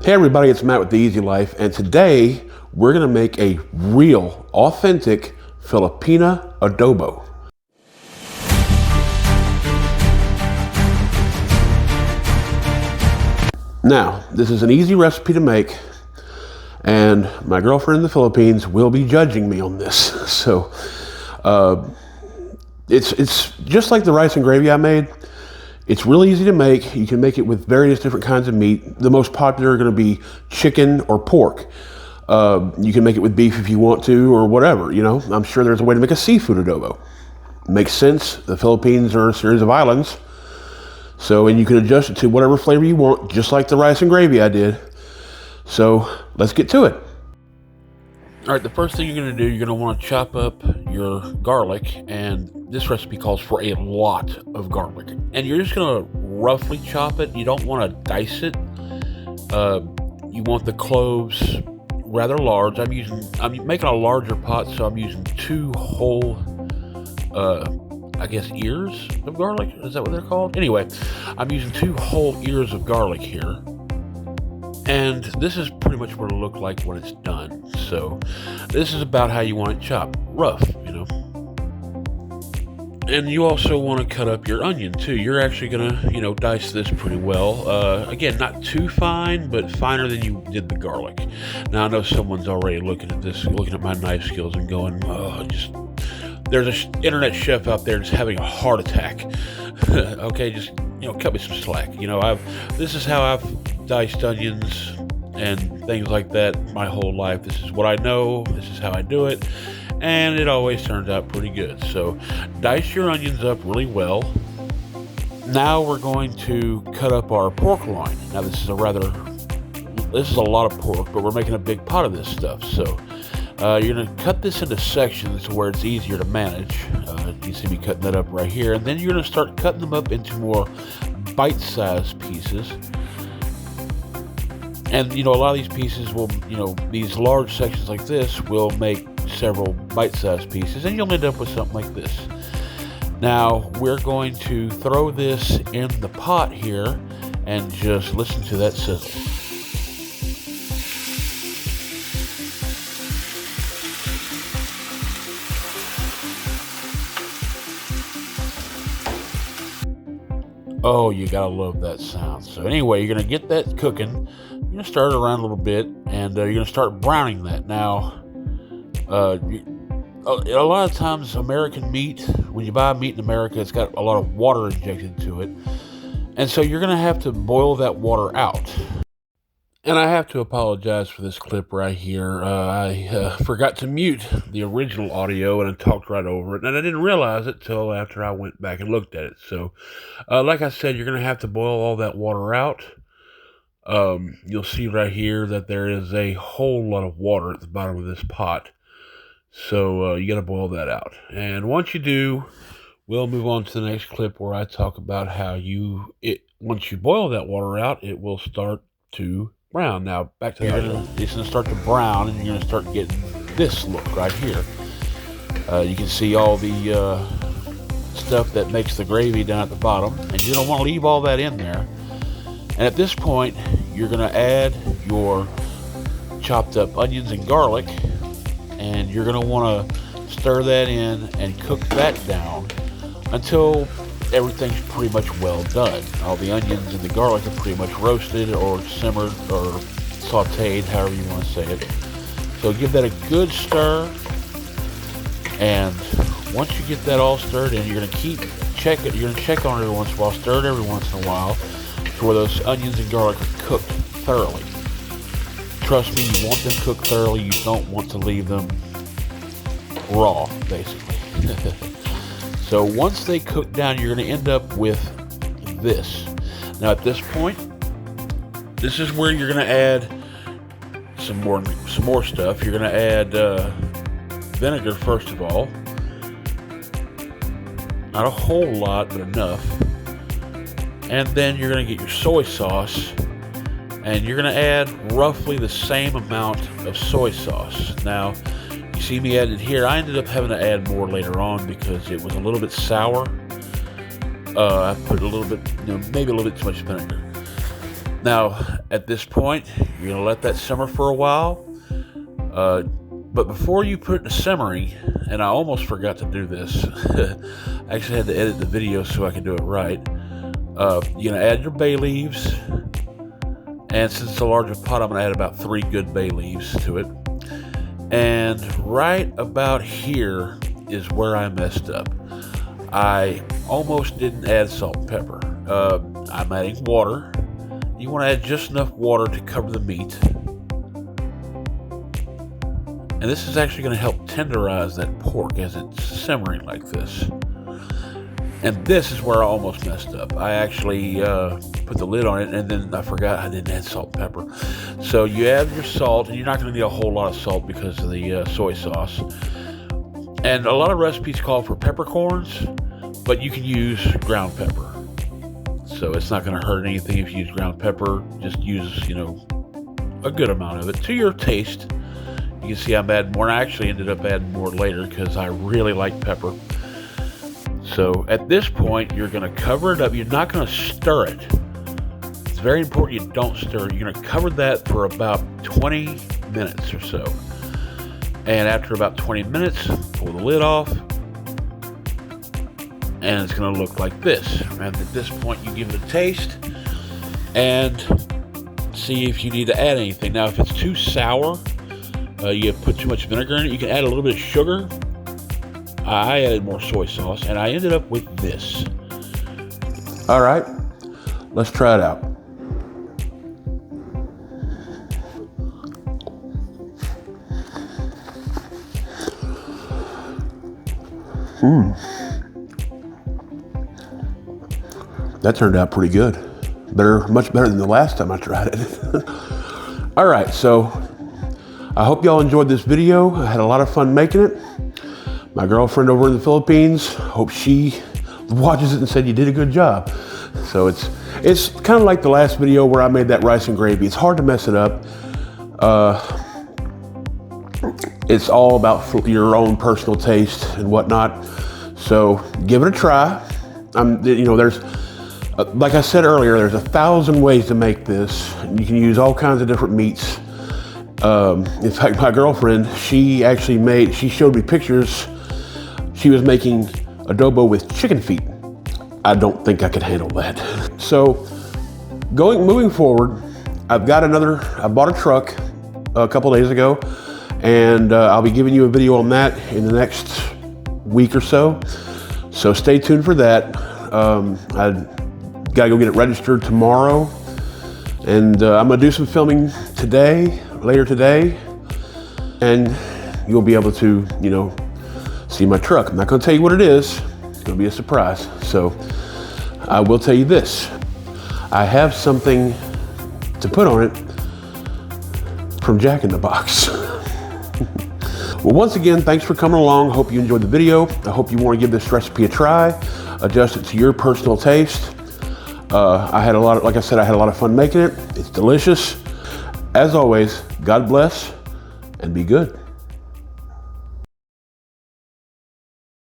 Hey everybody, it's Matt with The Easy Life, and today we're going to make a real, authentic Filipina adobo. Now, this is an easy recipe to make, and my girlfriend in the Philippines will be judging me on this. So, it's just like the rice and gravy I made. It's really easy to make. You can make it with various different kinds of meat. The most popular are going to be chicken or pork. You can make it with beef if you want to, or whatever. You know, I'm sure there's a way to make a seafood adobo. Makes sense. The Philippines are a series of islands, and you can adjust it to whatever flavor you want, just like the rice and gravy I did. So let's get to it. All right, the first thing you're going to do, you're going to want to chop up your garlic, and this recipe calls for a lot of garlic. And you're just going to roughly chop it. You don't want to dice it. You want the cloves rather large. I'm making a larger pot, so I'm using 2 whole, ears of garlic. Is that what they're called? Anyway, I'm using 2 whole ears of garlic here. And this is pretty much what it'll look like when it's done. So this is about how you want it chopped. Rough, you know. And you also want to cut up your onion too. You're actually going to, dice this pretty well. Again, not too fine, but finer than you did the garlic. Now, I know someone's already looking at this, looking at my knife skills and going, there's an internet chef out there just having a heart attack. Okay, just, cut me some slack. This is how I've diced onions and things like that my whole life. This is what I know. This is how I do it. And it always turns out pretty good. So dice your onions up really well. Now we're going to cut up our pork loin. Now this is a lot of pork, but we're making a big pot of this stuff. So you're going to cut this into sections where it's easier to manage. You see me cutting that up right here. And then you're going to start cutting them up into more bite-sized pieces. And, a lot of these pieces will, these large sections like this will make several bite-sized pieces, and you'll end up with something like this. Now, we're going to throw this in the pot here and just listen to that sizzle. Oh, you gotta love that sound. So anyway, you're gonna get that cooking. You're gonna stir it around a little bit, and you're gonna start browning that. Now, a lot of times American meat, when you buy meat in America, it's got a lot of water injected to it, and so you're gonna have to boil that water out. And I have to apologize for this clip right here. I forgot to mute the original audio, and I talked right over it. And I didn't realize it till after I went back and looked at it. So, like I said, you're going to have to boil all that water out. You'll see right here that there is a whole lot of water at the bottom of this pot. So, you got to boil that out. And once you do, we'll move on to the next clip where I talk about how once you boil that water out, it will start to brown. Now back to the it's going to start to brown, and you're going to start getting this look right here. You can see all the stuff that makes the gravy down at the bottom, and you don't want to leave all that in there. And at this point, you're going to add your chopped up onions and garlic, and you're going to want to stir that in and cook that down until everything's pretty much well done. All the onions and the garlic are pretty much roasted or simmered or sauteed, however you want to say it. So give that a good stir, and once you get that all stirred in, you're going to check it. You're going to check on it every once in a while, stir it every once in a while, to where those onions and garlic are cooked thoroughly. Trust me, you want them cooked thoroughly. You don't want to leave them raw, basically. So once they cook down, you're going to end up with this. Now at this point, this is where you're going to add some more stuff. You're going to add vinegar first of all. Not a whole lot, but enough. And then you're going to get your soy sauce, and you're going to add roughly the same amount of soy sauce. Now, you see me adding it here. I ended up having to add more later on because it was a little bit sour. I put a little bit, maybe a little bit too much vinegar. Now, at this point, you're going to let that simmer for a while. But before you put it to simmering, and I almost forgot to do this, I actually had to edit the video so I can do it right. You're going to add your bay leaves. And since it's a larger pot, I'm going to add about 3 good bay leaves to it. And right about here is where I messed up. I almost didn't add salt and pepper. I'm adding water. You want to add just enough water to cover the meat. And this is actually going to help tenderize that pork as it's simmering like this. And this is where I almost messed up. I actually put the lid on it, and then I forgot I didn't add salt and pepper. So you add your salt, and you're not going to need a whole lot of salt because of the soy sauce. And a lot of recipes call for peppercorns, but you can use ground pepper. So it's not going to hurt anything if you use ground pepper. Just use, a good amount of it to your taste. You can see I'm adding more, and I actually ended up adding more later because I really like pepper. So at this point, you're going to cover it up. You're not going to stir it. It's very important you don't stir it. You're going to cover that for about 20 minutes or so. And after about 20 minutes, pull the lid off. And it's going to look like this. And at this point, you give it a taste and see if you need to add anything. Now, if it's too sour, you put too much vinegar in it, you can add a little bit of sugar. I added more soy sauce, and I ended up with this. All right, let's try it out. That turned out pretty good. Much better than the last time I tried it. All right, so I hope y'all enjoyed this video. I had a lot of fun making it. My girlfriend over in the Philippines, hope she watches it and said you did a good job. So it's kind of like the last video where I made that rice and gravy. It's hard to mess it up. It's all about your own personal taste and whatnot. So give it a try. There's, like I said earlier, there's 1,000 ways to make this. You can use all kinds of different meats. In fact, my girlfriend, she showed me pictures. She was making adobo with chicken feet. I don't think I could handle that. So moving forward, I bought a truck a couple days ago, and I'll be giving you a video on that in the next week or so. So stay tuned for that. I gotta go get it registered tomorrow, and I'm gonna do some filming later today, and you'll be able to, see my truck. I'm not gonna tell you what it is. It's gonna be a surprise. So I will tell you this. I have something to put on it from Jack in the Box. Well, once again, thanks for coming along. Hope you enjoyed the video. I hope you want to give this recipe a try. Adjust it to your personal taste. Like I said, I had a lot of fun making it. It's delicious. As always, God bless and be good.